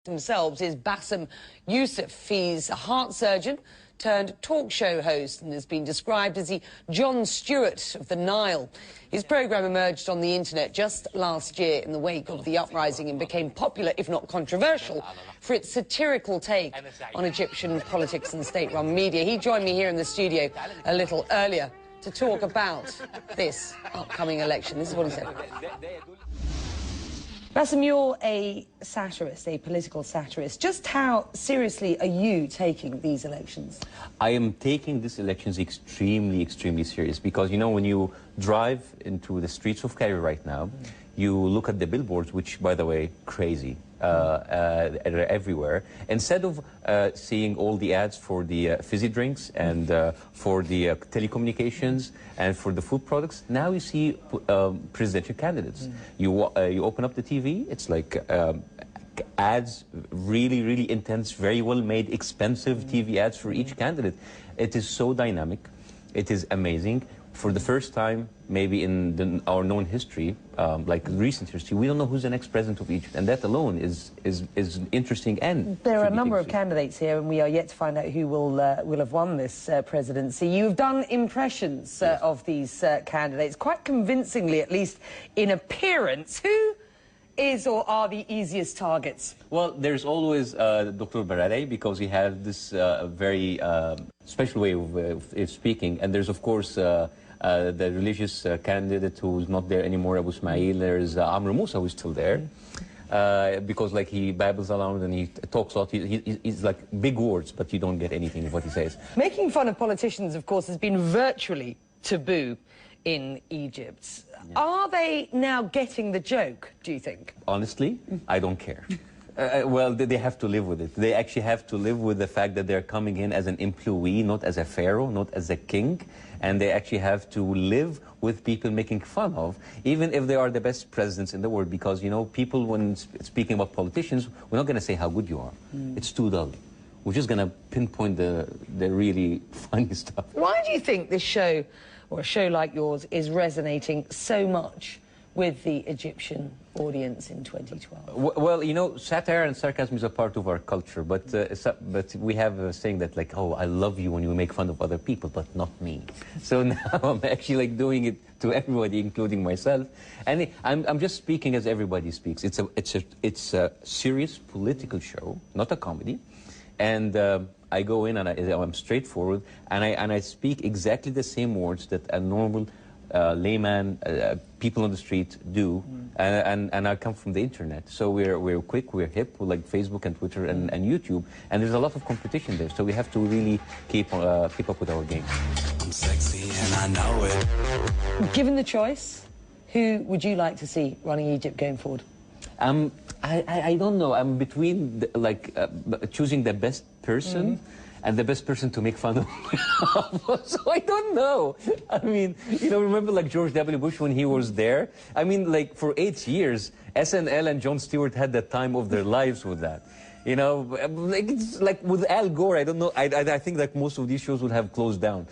Themselves is Bاسم Yusuf. He's a heart surgeon turned talk show host and has been described as the Jon Stewart of the Nile. His programme emerged on the internet just last year in the wake of the uprising and became popular, if not controversial, for its satirical take on Egyptian politics and state-run media. He joined me here in the studio a little earlier to talk about this upcoming election. This is what he said. Bاسم, you're a satirist, a political satirist. Just how seriously are you taking these elections? I am taking these elections extremely, extremely serious because, you know, when you drive into the streets of Cairo right now, you look at the billboards, which, by the way, crazy, are everywhere. Instead of seeing all the ads for the fizzy drinks and for the telecommunications and for the food products, now you see presidential candidates. You open up the TV, it's like ads, really, really intense, very well made, expensive TV ads for each candidate. It is so dynamic. It is amazing. For the first time, maybe in our known history, like recent history, we don't know who's the next president of Egypt, and that alone is interesting. And there are a number of candidates here, and we are yet to find out who will have won this presidency. You've done impressions of these candidates, quite convincingly, at least in appearance. Who is or are the easiest targets? Well, there's always Dr. Barare, because he has this very special way of speaking, and there's, of course, the religious candidate who's not there anymore, Abu Ismail. There's Amr Musa, who's still there, because like he babbles around and he talks a lot. He's like big words, but you don't get anything of what he says. Making fun of politicians, of course, has been virtually taboo in Egypt. Yeah. Are they now getting the joke, do you think? Honestly, I don't care. Well, they have to live with it. They actually have to live with the fact that they're coming in as an employee, not as a pharaoh, not as a king. And they actually have to live with people making fun of, even if they are the best presidents in the world. Because, you know, people, when speaking about politicians, we're not going to say how good you are. It's too dull. We're just going to pinpoint the really funny stuff. Why do you think this show, or a show like yours, is resonating so much with the Egyptian audience in 2012? Well, you know, satire and sarcasm is a part of our culture, but we have a saying that, like, oh, I love you when you make fun of other people, but not me. So now I'm actually like doing it to everybody, including myself, and I'm just speaking as everybody speaks. It's a serious political show, not a comedy, and I go in and I'm straightforward, and I speak exactly the same words that a normal layman, people on the street do, and I come from the internet. So we're quick, we're hip, we're like Facebook and Twitter and YouTube, and there's a lot of competition there. So we have to really keep up with our game. I'm sexy and I know it. Given the choice, who would you like to see running Egypt going forward? I don't know. I'm between choosing the best person and the best person to make fun of. So I don't know. I mean, you know, remember like George W. Bush when he was there? I mean, like for 8 years, SNL and Jon Stewart had the time of their lives with that. You know, like, it's like with Al Gore, I don't know. I think like most of these shows would have closed down.